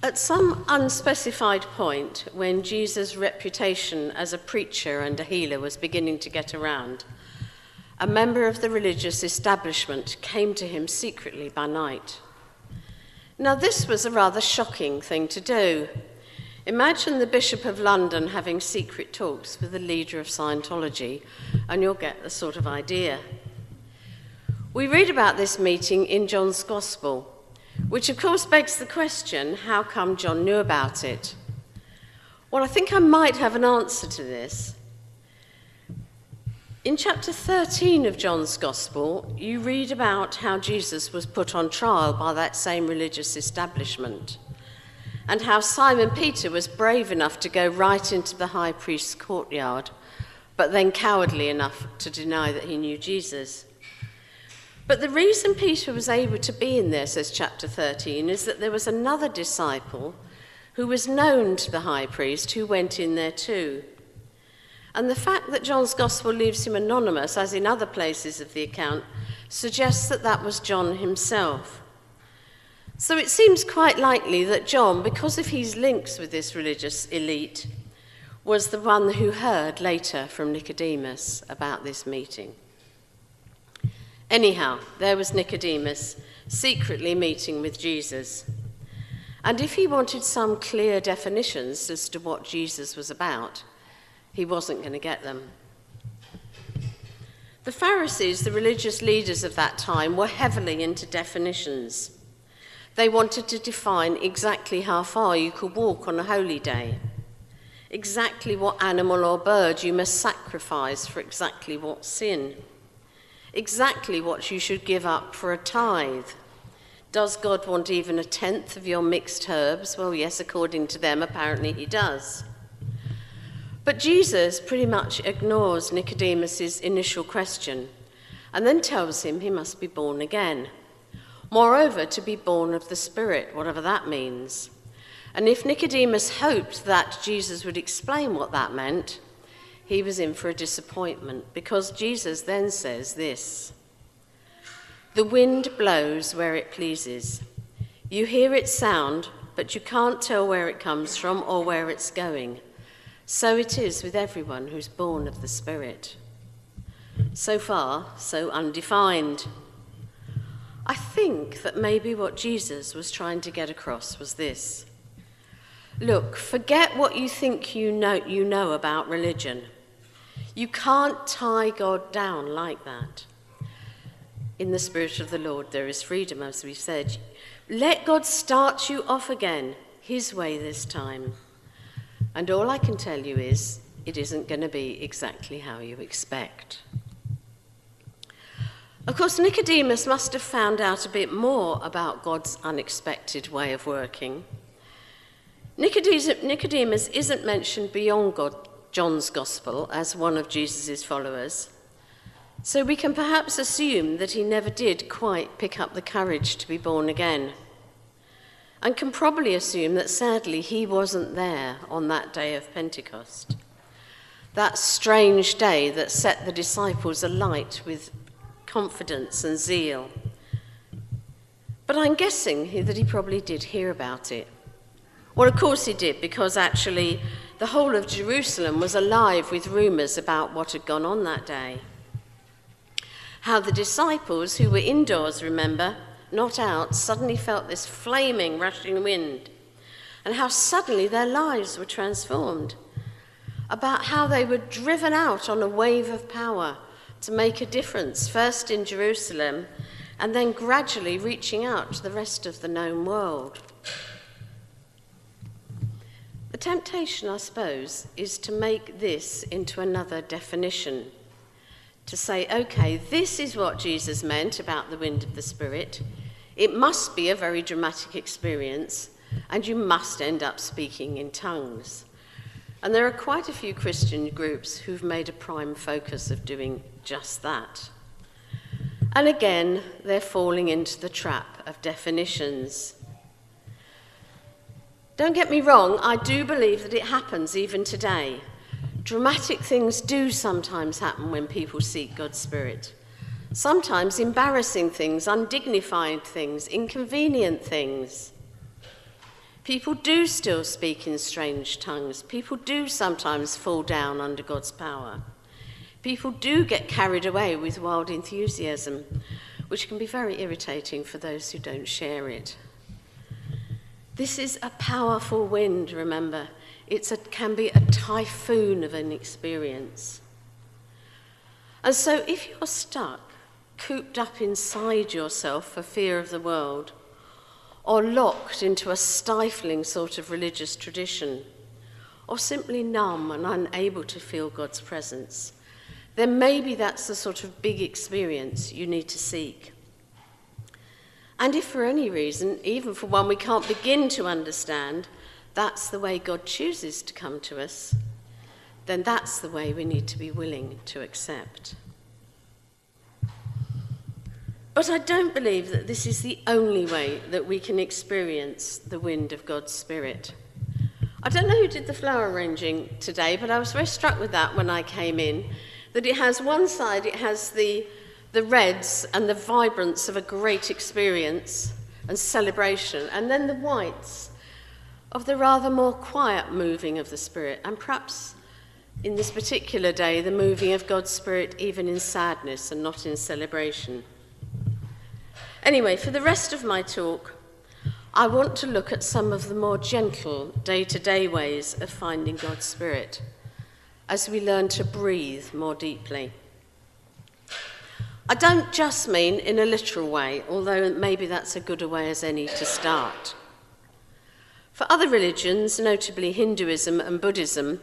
At some unspecified point, when Jesus' reputation as a preacher and a healer was beginning to get around, a member of the religious establishment came to him secretly by night. Now, this was a rather shocking thing to do. Imagine the Bishop of London having secret talks with the leader of Scientology, and you'll get the sort of idea. We read about this meeting in John's Gospel, which of course begs the question, how come John knew about it? Well, I think I might have an answer to this. In chapter 13 of John's Gospel, you read about how Jesus was put on trial by that same religious establishment, and how Simon Peter was brave enough to go right into the high priest's courtyard, but then cowardly enough to deny that he knew Jesus. But the reason Peter was able to be in there, says chapter 13, is that there was another disciple who was known to the high priest who went in there too. And the fact that John's Gospel leaves him anonymous, as in other places of the account, suggests that that was John himself. So it seems quite likely that John, because of his links with this religious elite, was the one who heard later from Nicodemus about this meeting. Anyhow, there was Nicodemus secretly meeting with Jesus. And if he wanted some clear definitions as to what Jesus was about, he wasn't going to get them. The Pharisees, the religious leaders of that time, were heavily into definitions. They wanted to define exactly how far you could walk on a holy day, exactly what animal or bird you must sacrifice for exactly what sin, exactly what you should give up for a tithe. Does God want even a tenth of your mixed herbs? Well, yes, according to them, apparently he does. But Jesus pretty much ignores Nicodemus's initial question and then tells him he must be born again. Moreover, to be born of the Spirit, whatever that means. And if Nicodemus hoped that Jesus would explain what that meant, he was in for a disappointment, because Jesus then says this: "The wind blows where it pleases. You hear its sound, but you can't tell where it comes from or where it's going. So it is with everyone who's born of the Spirit." So far, so undefined. I think that maybe what Jesus was trying to get across was this: look, forget what you think you know about religion. You can't tie God down like that. In the Spirit of the Lord there is freedom, as we said. Let God start you off again, his way this time. And all I can tell you is, it isn't going to be exactly how you expect. Of course, Nicodemus must have found out a bit more about God's unexpected way of working. Nicodemus isn't mentioned beyond John's Gospel as one of Jesus' followers, so we can perhaps assume that he never did quite pick up the courage to be born again, and can probably assume that sadly he wasn't there on that day of Pentecost, that strange day that set the disciples alight with confidence and zeal. But I'm guessing that he probably did hear about it. Well, of course he did, because actually the whole of Jerusalem was alive with rumours about what had gone on that day. How the disciples, who were indoors, remember, not out, suddenly felt this flaming, rushing wind, and how suddenly their lives were transformed. About how they were driven out on a wave of power to make a difference, first in Jerusalem, and then gradually reaching out to the rest of the known world. The temptation, I suppose, is to make this into another definition. To say, okay, this is what Jesus meant about the wind of the Spirit. It must be a very dramatic experience, and you must end up speaking in tongues. And there are quite a few Christian groups who've made a prime focus of doing just that. And again, they're falling into the trap of definitions. Don't get me wrong, I do believe that it happens even today. Dramatic things do sometimes happen when people seek God's Spirit. Sometimes embarrassing things, undignified things, inconvenient things. People do still speak in strange tongues. People do sometimes fall down under God's power. People do get carried away with wild enthusiasm, which can be very irritating for those who don't share it. This is a powerful wind, remember. It can be a typhoon of an experience. And so if you're stuck, cooped up inside yourself for fear of the world, or locked into a stifling sort of religious tradition, or simply numb and unable to feel God's presence, then maybe that's the sort of big experience you need to seek. And if for any reason, even for one we can't begin to understand, that's the way God chooses to come to us, then that's the way we need to be willing to accept. But I don't believe that this is the only way that we can experience the wind of God's Spirit. I don't know who did the flower arranging today, but I was very struck with that when I came in, that it has one side, it has the reds and the vibrance of a great experience and celebration, and then the whites of the rather more quiet moving of the Spirit, and perhaps in this particular day, the moving of God's Spirit even in sadness and not in celebration. Anyway, for the rest of my talk, I want to look at some of the more gentle day-to-day ways of finding God's Spirit as we learn to breathe more deeply. I don't just mean in a literal way, although maybe that's a good a way as any to start. For other religions, notably Hinduism and Buddhism,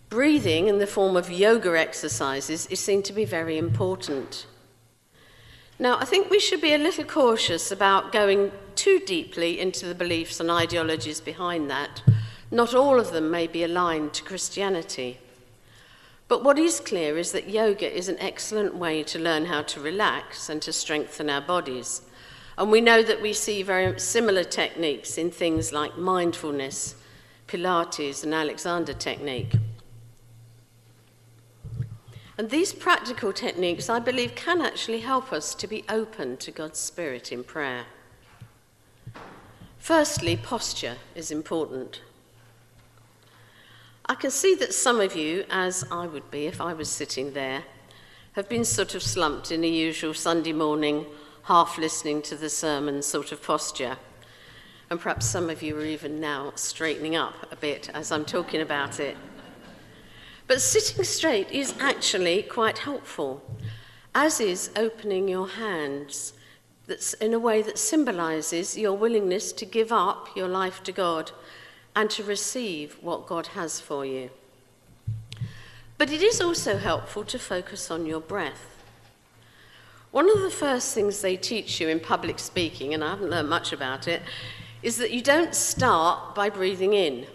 breathing in the form of yoga exercises is seen to be very important. Now, I think we should be a little cautious about going too deeply into the beliefs and ideologies behind that. Not all of them may be aligned to Christianity. But what is clear is that yoga is an excellent way to learn how to relax and to strengthen our bodies. And we know that we see very similar techniques in things like mindfulness, Pilates, and Alexander technique. And these practical techniques, I believe, can actually help us to be open to God's Spirit in prayer. Firstly, posture is important. I can see that some of you, as I would be if I was sitting there, have been sort of slumped in a usual Sunday morning, half listening to the sermon sort of posture. And perhaps some of you are even now straightening up a bit as I'm talking about it. But sitting straight is actually quite helpful, as is opening your hands. That's in a way that symbolises your willingness to give up your life to God and to receive what God has for you. But it is also helpful to focus on your breath. One of the first things they teach you in public speaking, and I haven't learned much about it, is that you don't start by breathing in.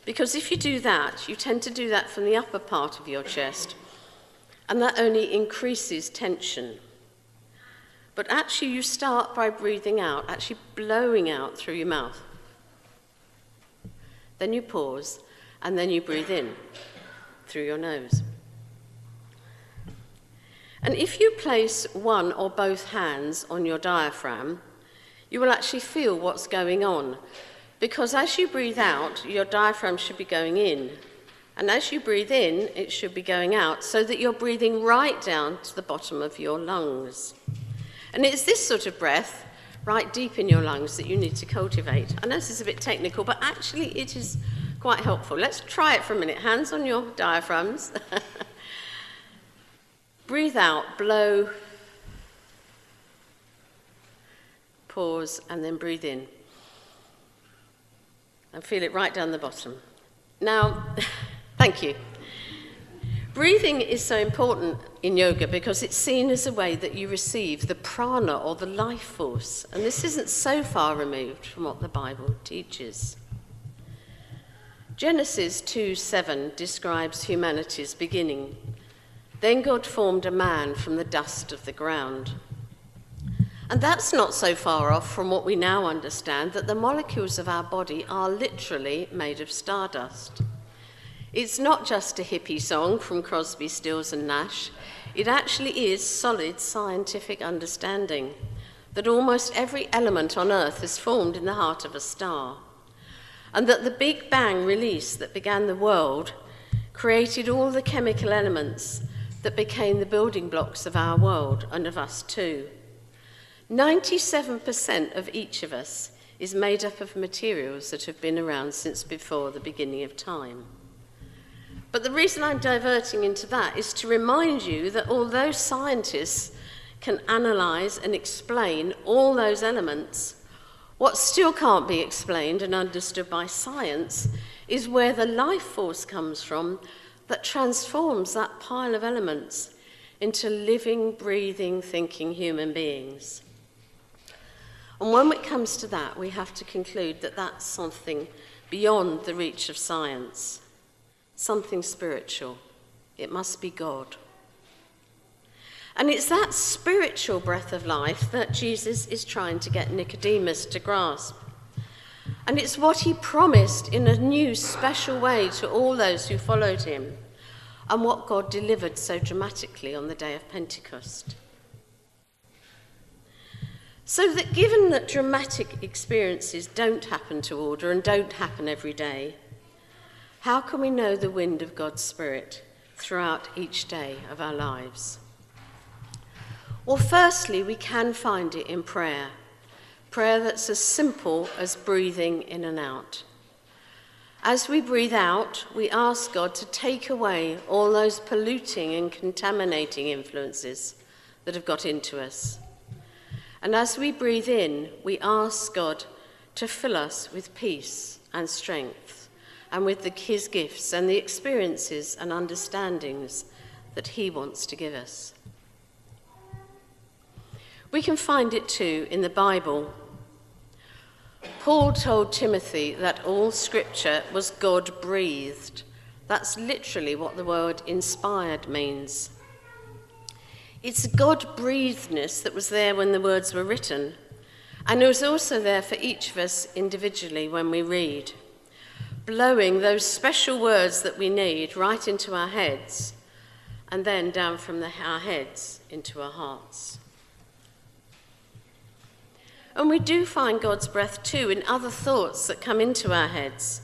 Because if you do that, you tend to do that from the upper part of your chest, and that only increases tension. But actually you start by breathing out, actually blowing out through your mouth. Then you pause, and then you breathe in through your nose. And if you place one or both hands on your diaphragm, you will actually feel what's going on. Because as you breathe out, your diaphragm should be going in. And as you breathe in, it should be going out, so that you're breathing right down to the bottom of your lungs. And it's this sort of breath, right deep in your lungs, that you need to cultivate. I know this is a bit technical, but actually it is quite helpful. Let's try it for a minute. Hands on your diaphragms. Breathe out, blow, pause, and then breathe in. And feel it right down the bottom. Now, thank you. Breathing is so important in yoga because it's seen as a way that you receive the prana or the life force. And this isn't so far removed from what the Bible teaches. Genesis 2:7 describes humanity's beginning. Then God formed a man from the dust of the ground. And that's not so far off from what we now understand, that the molecules of our body are literally made of stardust. It's not just a hippie song from Crosby, Stills and Nash. It actually is solid scientific understanding that almost every element on Earth is formed in the heart of a star. and that the Big Bang release that began the world created all the chemical elements that became the building blocks of our world and of us too. 97% of each of us is made up of materials that have been around since before the beginning of time. But the reason I'm diverting into that is to remind you that although scientists can analyse and explain all those elements, what still can't be explained and understood by science is where the life force comes from that transforms that pile of elements into living, breathing, thinking human beings. And when it comes to that, we have to conclude that that's something beyond the reach of science, something spiritual. It must be God. And it's that spiritual breath of life that Jesus is trying to get Nicodemus to grasp. And it's what he promised in a new, special way to all those who followed him, and what God delivered so dramatically on the day of Pentecost. So that given that dramatic experiences don't happen to order and don't happen every day, how can we know the wind of God's Spirit throughout each day of our lives? Well, firstly, we can find it in prayer. Prayer that's as simple as breathing in and out. As we breathe out, we ask God to take away all those polluting and contaminating influences that have got into us. And as we breathe in, we ask God to fill us with peace and strength, and with his gifts and the experiences and understandings that he wants to give us. We can find it too in the Bible. Paul told Timothy that all scripture was God-breathed. That's literally what the word inspired means. It's God-breathedness that was there when the words were written, and it was also there for each of us individually when we read, blowing those special words that we need right into our heads, and then down from our heads into our hearts. And we do find God's breath too in other thoughts that come into our heads,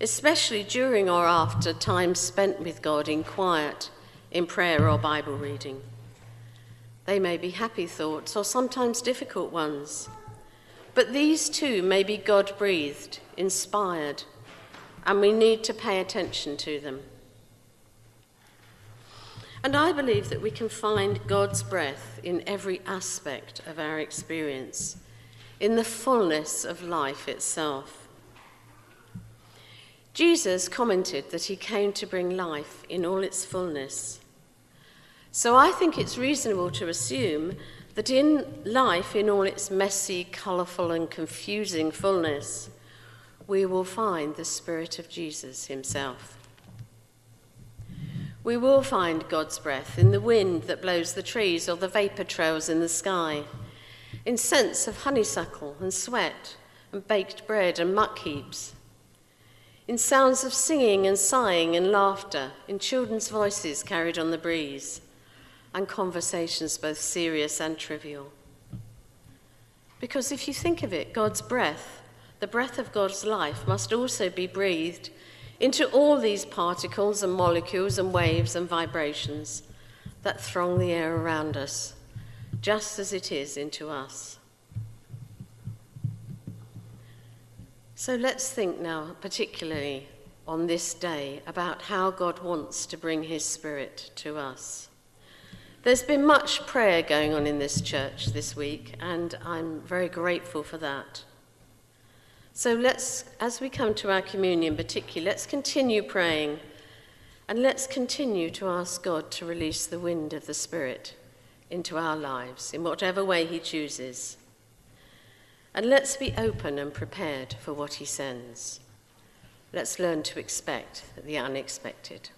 especially during or after time spent with God in quiet, in prayer or Bible reading. They may be happy thoughts or sometimes difficult ones, but these too may be God-breathed, inspired, and we need to pay attention to them. And I believe that we can find God's breath in every aspect of our experience, in the fullness of life itself. Jesus commented that he came to bring life in all its fullness. So I think it's reasonable to assume that in life, in all its messy, colourful and confusing fullness, we will find the Spirit of Jesus himself. We will find God's breath in the wind that blows the trees or the vapour trails in the sky, in scents of honeysuckle and sweat and baked bread and muck heaps, in sounds of singing and sighing and laughter, in children's voices carried on the breeze, and conversations both serious and trivial. Because if you think of it, God's breath, the breath of God's life, must also be breathed into all these particles and molecules and waves and vibrations that throng the air around us, just as it is into us. So let's think now, particularly on this day, about how God wants to bring his Spirit to us. There's been much prayer going on in this church this week, and I'm very grateful for that. So let's, as we come to our communion particularly, let's continue praying, and let's continue to ask God to release the wind of the Spirit into our lives in whatever way he chooses. And let's be open and prepared for what he sends. Let's learn to expect the unexpected.